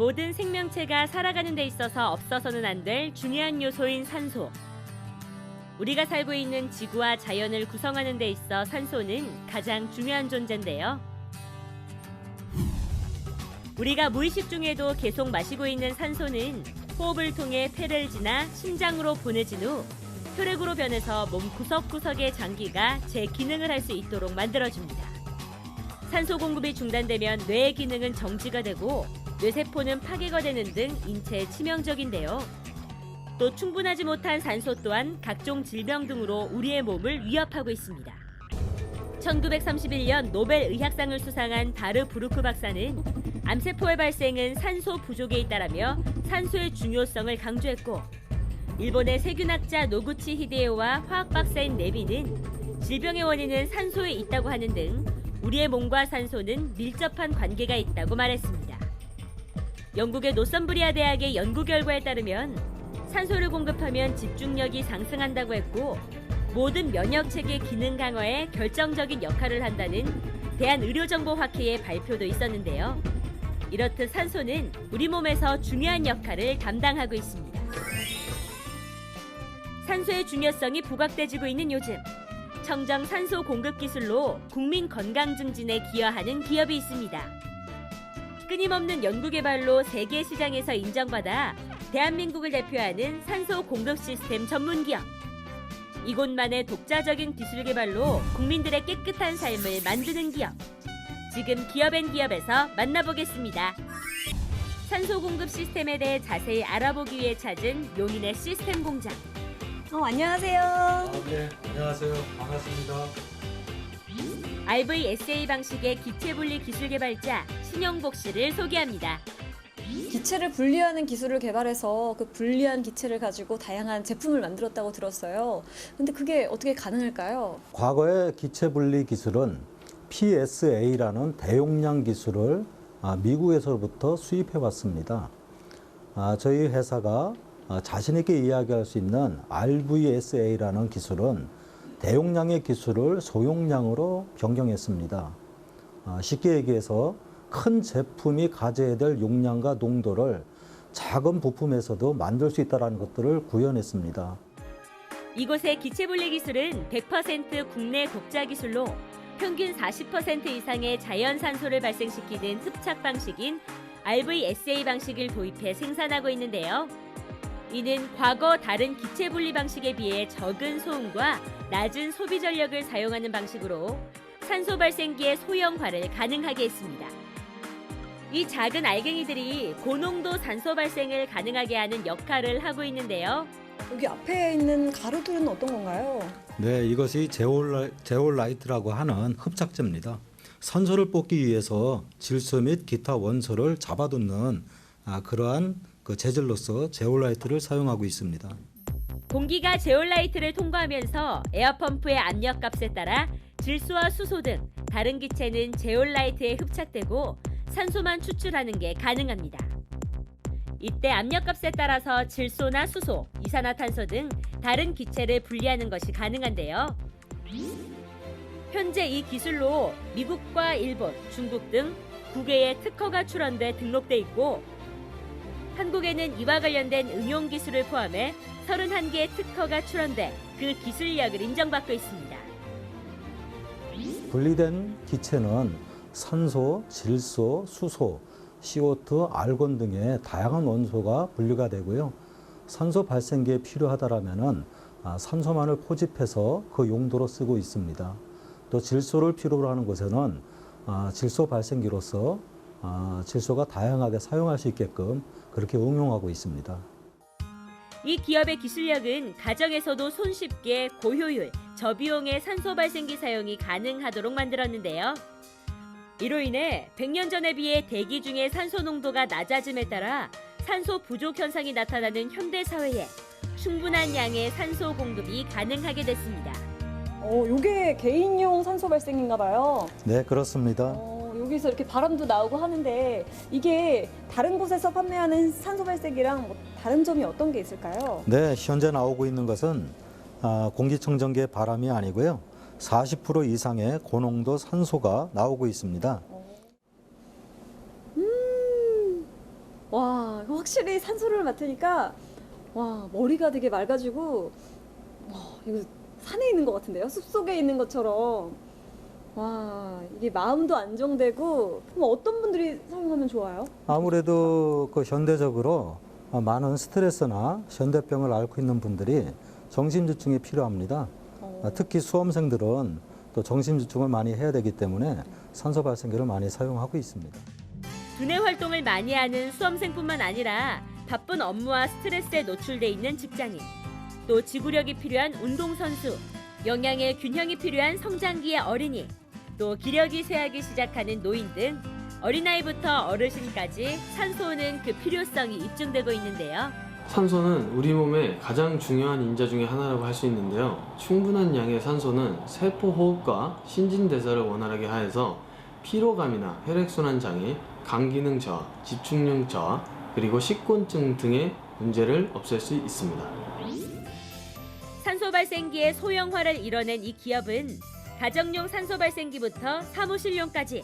모든 생명체가 살아가는 데 있어서 없어서는 안 될 중요한 요소인 산소. 우리가 살고 있는 지구와 자연을 구성하는 데 있어 산소는 가장 중요한 존재인데요. 우리가 무의식 중에도 계속 마시고 있는 산소는 호흡을 통해 폐를 지나 심장으로 보내진 후 혈액으로 변해서 몸 구석구석의 장기가 제 기능을 할 수 있도록 만들어줍니다. 산소 공급이 중단되면 뇌의 기능은 정지가 되고 뇌세포는 파괴가 되는 등 인체에 치명적인데요. 또 충분하지 못한 산소 또한 각종 질병 등으로 우리의 몸을 위협하고 있습니다. 1931년 노벨 의학상을 수상한 바르 부르크 박사는 암세포의 발생은 산소 부족에 있다라며 산소의 중요성을 강조했고, 일본의 세균학자 노구치 히데요와 화학 박사인 네비는 질병의 원인은 산소에 있다고 하는 등 우리의 몸과 산소는 밀접한 관계가 있다고 말했습니다. 영국의 노썸브리아 대학의 연구 결과에 따르면 산소를 공급하면 집중력이 상승한다고 했고, 모든 면역체계 기능 강화에 결정적인 역할을 한다는 대한의료정보학회의 발표도 있었는데요. 이렇듯 산소는 우리 몸에서 중요한 역할을 담당하고 있습니다. 산소의 중요성이 부각돼지고 있는 요즘, 청정 산소 공급 기술로 국민 건강 증진에 기여하는 기업이 있습니다. 끊임없는 연구 개발로 세계 시장에서 인정받아 대한민국을 대표하는 산소 공급 시스템 전문 기업. 이곳만의 독자적인 기술 개발로 국민들의 깨끗한 삶을 만드는 기업. 지금 기업앤기업에서 만나보겠습니다. 산소 공급 시스템에 대해 자세히 알아보기 위해 찾은 용인의 시스템 공장. 안녕하세요. 네, 안녕하세요. 반갑습니다. RVSA 방식의 기체 분리 기술 개발자 신영복 씨를 소개합니다. 기체를 분리하는 기술을 개발해서 그 분리한 기체를 가지고 다양한 제품을 만들었다고 들었어요. 근데 그게 어떻게 가능할까요? 과거의 기체 분리 기술은 PSA라는 대용량 기술을 미국에서부터 수입해 왔습니다. 저희 회사가 자신 있게 이야기할 수 있는 RVSA라는 기술은 대용량의 기술을 소용량으로 변경했습니다. 쉽게 얘기해서 큰 제품이 가져야 될 용량과 농도를 작은 부품에서도 만들 수 있다는 것들을 구현했습니다. 이곳의 기체 분리 기술은 100% 국내 독자 기술로 평균 40% 이상의 자연 산소를 발생시키는 흡착 방식인 RVSA 방식을 도입해 생산하고 있는데요. 이는 과거 다른 기체 분리 방식에 비해 적은 소음과 낮은 소비 전력을 사용하는 방식으로 산소 발생기의 소형화를 가능하게 했습니다. 이 작은 알갱이들이 고농도 산소 발생을 가능하게 하는 역할을 하고 있는데요. 여기 앞에 있는 가루들은 어떤 건가요? 네, 이것이 제올라이트라고 하는 흡착제입니다. 산소를 뽑기 위해서 질소 및 기타 원소를 잡아두는 그러한 재질로서 제올라이트를 사용하고 있습니다. 공기가 제올라이트를 통과하면서 에어펌프의 압력값에 따라 질소와 수소 등 다른 기체는 제올라이트에 흡착되고 산소만 추출하는 게 가능합니다. 이때 압력값에 따라서 질소나 수소, 이산화탄소 등 다른 기체를 분리하는 것이 가능한데요. 현재 이 기술로 미국과 일본, 중국 등 9개의 특허가 출원돼 등록돼 있고, 한국에는 이와 관련된 응용 기술을 포함해 31개의 특허가 출원돼 그 기술력을 인정받고 있습니다. 분리된 기체는 산소, 질소, 수소, CO2, 알곤 등의 다양한 원소가 분리가 되고요. 산소 발생기에 필요하다라면은 산소만을 포집해서 그 용도로 쓰고 있습니다. 또 질소를 필요로 하는 곳에는 질소 발생기로서 질소가 다양하게 사용할 수 있게끔 그렇게 응용하고 있습니다. 이 기업의 기술력은 가정에서도 손쉽게 고효율, 저비용의 산소 발생기 사용이 가능하도록 만들었는데요. 이로 인해 100년 전에 비해 대기 중의 산소 농도가 낮아짐에 따라 산소 부족 현상이 나타나는 현대 사회에 충분한 양의 산소 공급이 가능하게 됐습니다. 이게 개인용 산소 발생인가 봐요. 네, 그렇습니다. 여기서 이렇게 바람도 나오고 하는데 이게 다른 곳에서 판매하는 산소 발생기랑 다른 점이 어떤 게 있을까요? 네, 현재 나오고 있는 것은 공기청정기의 바람이 아니고요. 40% 이상의 고농도 산소가 나오고 있습니다. 와, 확실히 산소를 맡으니까 와, 머리가 되게 맑아지고 와, 이거 산에 있는 것 같은데요? 숲속에 있는 것처럼. 와, 이게 마음도 안정되고. 그럼 어떤 분들이 사용하면 좋아요? 아무래도 그 현대적으로 많은 스트레스나 현대병을 앓고 있는 분들이 정신주증이 필요합니다. 특히 수험생들은 또 정신주증을 많이 해야 되기 때문에 산소 발생기를 많이 사용하고 있습니다. 두뇌 활동을 많이 하는 수험생뿐만 아니라 바쁜 업무와 스트레스에 노출돼 있는 직장인, 또 지구력이 필요한 운동선수, 영양의 균형이 필요한 성장기의 어린이, 또 기력이 쇠하기 시작하는 노인 등 어린아이부터 어르신까지 산소는 그 필요성이 입증되고 있는데요. 산소는 우리 몸의 가장 중요한 인자 중에 하나라고 할 수 있는데요. 충분한 양의 산소는 세포 호흡과 신진대사를 원활하게 하여서 피로감이나 혈액순환 장애, 간 기능 저하, 집중력 저하, 그리고 식곤증 등의 문제를 없앨 수 있습니다. 산소 발생기의 소형화를 이뤄낸 이 기업은 가정용 산소 발생기부터 사무실용까지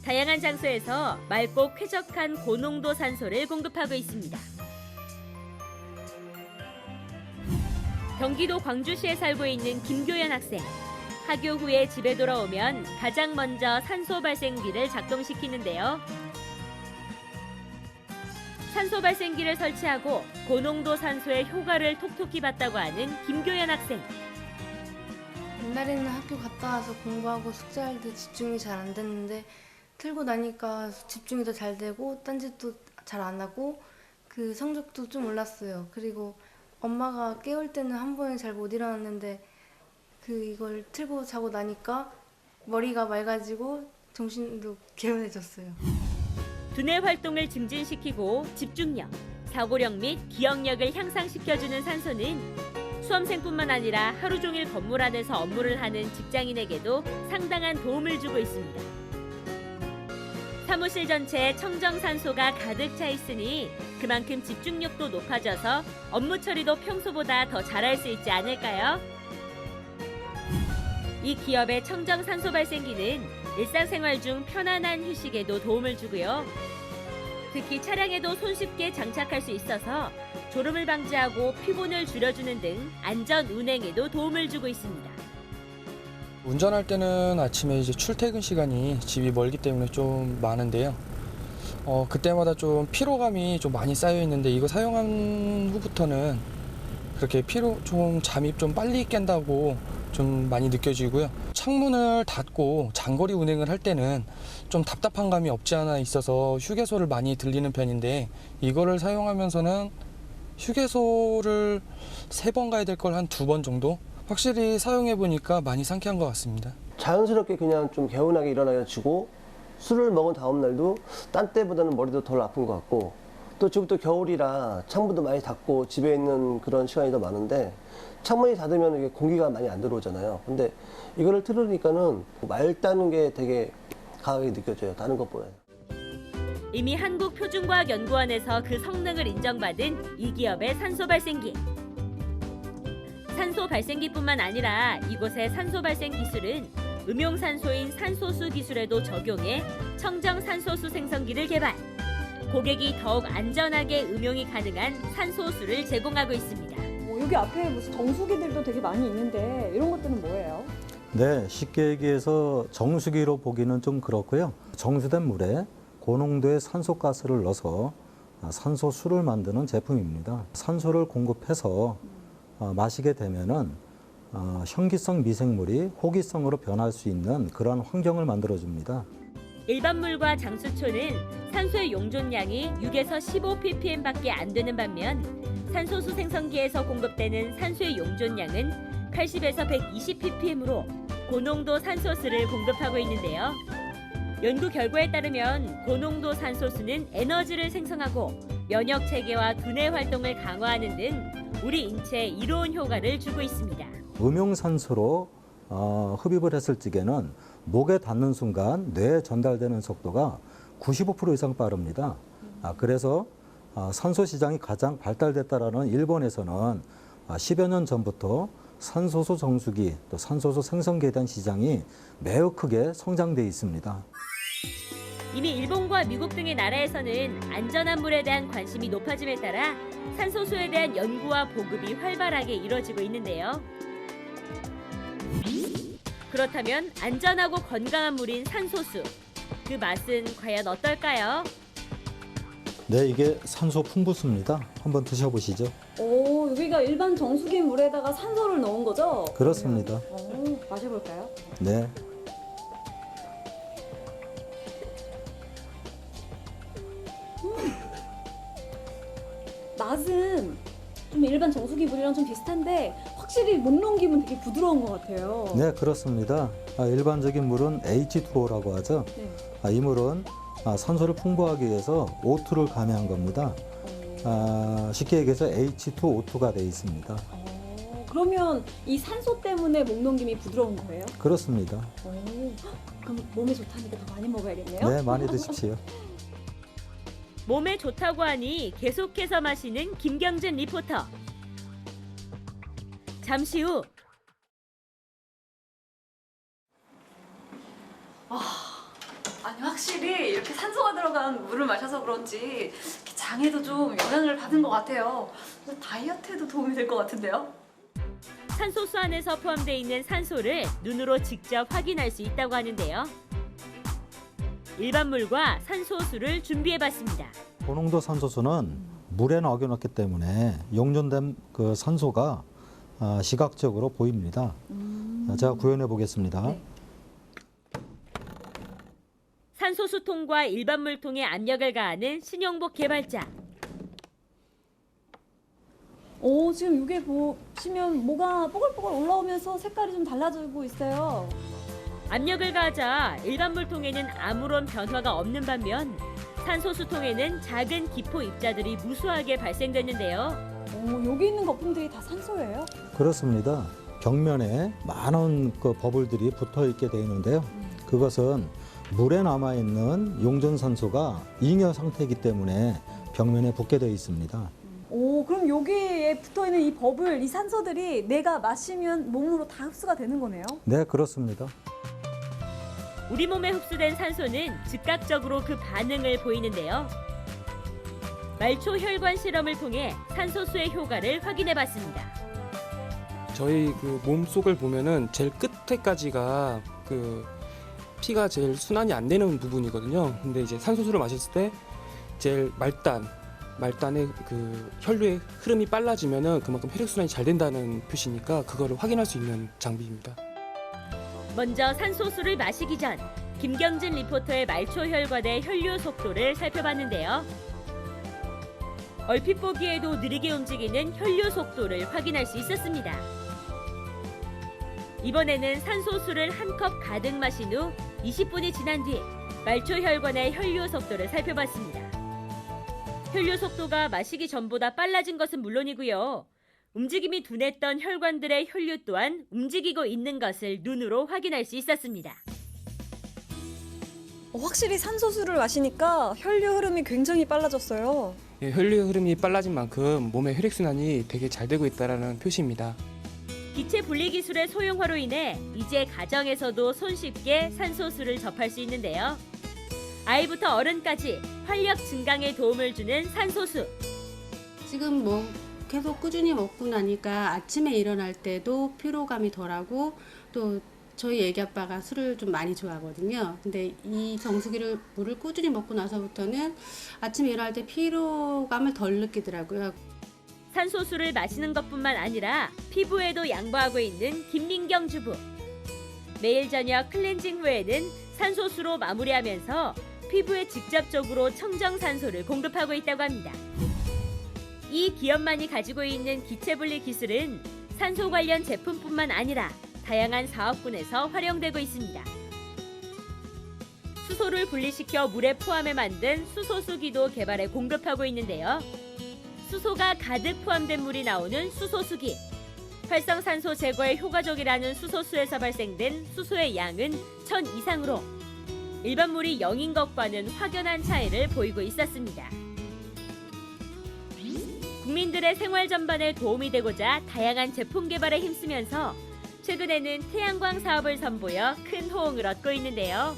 다양한 장소에서 맑고 쾌적한 고농도 산소를 공급하고 있습니다. 경기도 광주시에 살고 있는 김교연 학생. 학교 후에 집에 돌아오면 가장 먼저 산소 발생기를 작동시키는데요. 산소 발생기를 설치하고 고농도 산소의 효과를 톡톡히 봤다고 하는 김교연 학생. 옛날에는 학교 갔다 와서 공부하고 숙제할 때 집중이 잘 안 됐는데 틀고 나니까 집중이 더 잘 되고 딴짓도 잘 안 하고 그 성적도 좀 올랐어요. 그리고 엄마가 깨울 때는 한 번에 잘 못 일어났는데 이걸 틀고 자고 나니까 머리가 맑아지고 정신도 개운해졌어요. 두뇌 활동을 증진시키고 집중력, 사고력 및 기억력을 향상시켜주는 산소는 수험생뿐만 아니라 하루 종일 건물 안에서 업무를 하는 직장인에게도 상당한 도움을 주고 있습니다. 사무실 전체에 청정산소가 가득 차 있으니 그만큼 집중력도 높아져서 업무 처리도 평소보다 더 잘할 수 있지 않을까요? 이 기업의 청정산소 발생기는 일상생활 중 편안한 휴식에도 도움을 주고요. 특히 차량에도 손쉽게 장착할 수 있어서 졸음을 방지하고 피곤을 줄여주는 등 안전 운행에도 도움을 주고 있습니다. 운전할 때는 아침에 이제 출퇴근 시간이 집이 멀기 때문에 좀 많은데요. 그때마다 좀 피로감이 좀 많이 쌓여 있는데 이거 사용한 후부터는 그렇게 좀 잠이 좀 빨리 깬다고 좀 많이 느껴지고요. 창문을 닫고 장거리 운행을 할 때는 좀 답답한 감이 없지 않아 있어서 휴게소를 많이 들리는 편인데 이거를 사용하면서는 휴게소를 3번 가야 될 걸 한 2번 정도? 확실히 사용해 보니까 많이 상쾌한 것 같습니다. 자연스럽게 그냥 좀 개운하게 일어나가지고 술을 먹은 다음 날도 딴 때보다는 머리도 덜 아픈 것 같고 또 지금 또 겨울이라 창문도 많이 닫고 집에 있는 그런 시간이 더 많은데 창문이 닫으면 이게 공기가 많이 안 들어오잖아요. 근데 이거를 틀으니까는 맑다는 게 되게 강하게 느껴져요. 다른 것보다. 이미 한국표준과학연구원에서 그 성능을 인정받은 이 기업의 산소 발생기. 산소 발생기뿐만 아니라 이곳의 산소 발생 기술은 음용산소인 산소수 기술에도 적용해 청정산소수 생성기를 개발. 고객이 더욱 안전하게 음용이 가능한 산소수를 제공하고 있습니다. 여기 앞에 무슨 정수기들도 되게 많이 있는데 이런 것들은 뭐예요? 네, 쉽게 얘기해서 정수기로 보기는 좀 그렇고요. 정수된 물에 고농도의 산소가스를 넣어서 산소수를 만드는 제품입니다. 산소를 공급해서 마시게 되면은 현기성 미생물이 호기성으로 변할 수 있는 그러한 환경을 만들어줍니다. 일반 물과 장수초는 산소의 용존량이 6에서 15ppm밖에 안 되는 반면 산소수 생성기에서 공급되는 산소의 용존량은 80에서 120ppm으로 고농도 산소수를 공급하고 있는데요. 연구 결과에 따르면 고농도 산소수는 에너지를 생성하고 면역 체계와 두뇌 활동을 강화하는 등 우리 인체에 이로운 효과를 주고 있습니다. 음용산소로 흡입을 했을 적에는 목에 닿는 순간 뇌에 전달되는 속도가 95% 이상 빠릅니다. 그래서 산소 시장이 가장 발달됐다라는 일본에서는 10여 년 전부터 산소수 정수기, 또 산소수 생성기에 대한 시장이 매우 크게 성장돼 있습니다. 이미 일본과 미국 등의 나라에서는 안전한 물에 대한 관심이 높아짐에 따라 산소수에 대한 연구와 보급이 활발하게 이뤄지고 있는데요. 그렇다면 안전하고 건강한 물인 산소수, 그 맛은 과연 어떨까요? 네, 이게 산소 풍부수입니다. 한번 드셔보시죠. 오, 여기가 일반 정수기 물에다가 산소를 넣은 거죠? 그렇습니다. 오, 마셔볼까요? 네. 맛은 좀 일반 정수기 물이랑 좀 비슷한데 확실히 못 넘기면 되게 부드러운 것 같아요. 네, 그렇습니다. 일반적인 물은 H2O라고 하죠. 네. 이 물은 산소를 풍부하기 위해서 O2를 가미한 겁니다. 쉽게 얘기해서 H2O2가 되어 있습니다. 그러면 이 산소 때문에 목 넘김이 부드러운 거예요? 그렇습니다. 그럼 몸에 좋다니까 더 많이 먹어야겠네요. 네, 많이 드십시오. 몸에 좋다고 하니 계속해서 마시는 김경진 리포터. 잠시 후 아니 확실히 이렇게 산소가 들어간 물을 마셔서 그런지 이렇게 장에도 좀 영향을 받은 것 같아요. 다이어트에도 도움이 될 것 같은데요? 산소수 안에서 포함되어 있는 산소를 눈으로 직접 확인할 수 있다고 하는데요. 일반 물과 산소수를 준비해봤습니다. 고농도 산소수는 물에 녹여놨기 때문에 용존된 그 산소가 시각적으로 보입니다. 제가 구현해 보겠습니다. 네. 산소수통과 일반 물통에 압력을 가하는 신용복 개발자. 오, 지금 이게 보시면 뭐가 뽀글뽀글 올라오면서 색깔이 좀 달라지고 있어요. 압력을 가하자 일반 물통에는 아무런 변화가 없는 반면 산소수통에는 작은 기포 입자들이 무수하게 발생됐는데요. 오, 여기 있는 거품들이 다 산소예요? 그렇습니다. 벽면에 많은 그 버블들이 붙어 있게 되어 있는데요. 그것은 물에 남아 있는 용존산소가 잉여 상태이기 때문에 벽면에 붙게 되어 있습니다. 오, 그럼 여기에 붙어 있는 이 버블, 이 산소들이 내가 마시면 몸으로 다 흡수가 되는 거네요? 네, 그렇습니다. 우리 몸에 흡수된 산소는 즉각적으로 그 반응을 보이는데요. 말초 혈관 실험을 통해 산소수의 효과를 확인해봤습니다. 저희 그 몸속을 보면은 제일 끝에까지가 그 피가 제일 순환이 안 되는 부분이거든요. 근데 이제 산소수를 마셨을 때 제일 말단의 그 혈류의 흐름이 빨라지면은 그만큼 혈액순환이 잘 된다는 표시니까 그거를 확인할 수 있는 장비입니다. 먼저 산소수를 마시기 전 김경진 리포터의 말초 혈관의 혈류 속도를 살펴봤는데요. 얼핏 보기에도 느리게 움직이는 혈류 속도를 확인할 수 있었습니다. 이번에는 산소수를 한 컵 가득 마신 후 20분이 지난 뒤 말초 혈관의 혈류 속도를 살펴봤습니다. 혈류 속도가 마시기 전보다 빨라진 것은 물론이고요. 움직임이 둔했던 혈관들의 혈류 또한 움직이고 있는 것을 눈으로 확인할 수 있었습니다. 확실히 산소수를 마시니까 혈류 흐름이 굉장히 빨라졌어요. 예, 혈류 흐름이 빨라진 만큼 몸의 혈액순환이 되게 잘 되고 있다는 표시입니다. 기체 분리 기술의 소형화로 인해 이제 가정에서도 손쉽게 산소수를 접할 수 있는데요. 아이부터 어른까지 활력 증강에 도움을 주는 산소수. 지금 뭐 계속 꾸준히 먹고 나니까 아침에 일어날 때도 피로감이 덜하고 또 저희 애기 아빠가 술을 좀 많이 좋아하거든요. 근데 이 정수기를 물을 꾸준히 먹고 나서부터는 아침에 일어날 때 피로감을 덜 느끼더라고요. 산소수를 마시는 것뿐만 아니라 피부에도 양보하고 있는 김민경 주부. 매일 저녁 클렌징 후에는 산소수로 마무리하면서 피부에 직접적으로 청정산소를 공급하고 있다고 합니다. 이 기업만이 가지고 있는 기체 분리 기술은 산소 관련 제품뿐만 아니라 다양한 사업군에서 활용되고 있습니다. 수소를 분리시켜 물에 포함해 만든 수소수기도 개발해 공급하고 있는데요. 수소가 가득 포함된 물이 나오는 수소수기. 활성산소 제거에 효과적이라는 수소수에서 발생된 수소의 양은 1000 이상으로 일반 물이 0인 것과는 확연한 차이를 보이고 있었습니다. 국민들의 생활 전반에 도움이 되고자 다양한 제품 개발에 힘쓰면서 최근에는 태양광 사업을 선보여 큰 호응을 얻고 있는데요.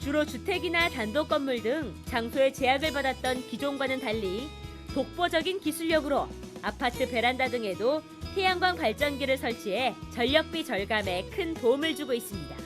주로 주택이나 단독 건물 등 장소에 제약을 받았던 기존과는 달리 독보적인 기술력으로 아파트 베란다 등에도 태양광 발전기를 설치해 전력비 절감에 큰 도움을 주고 있습니다.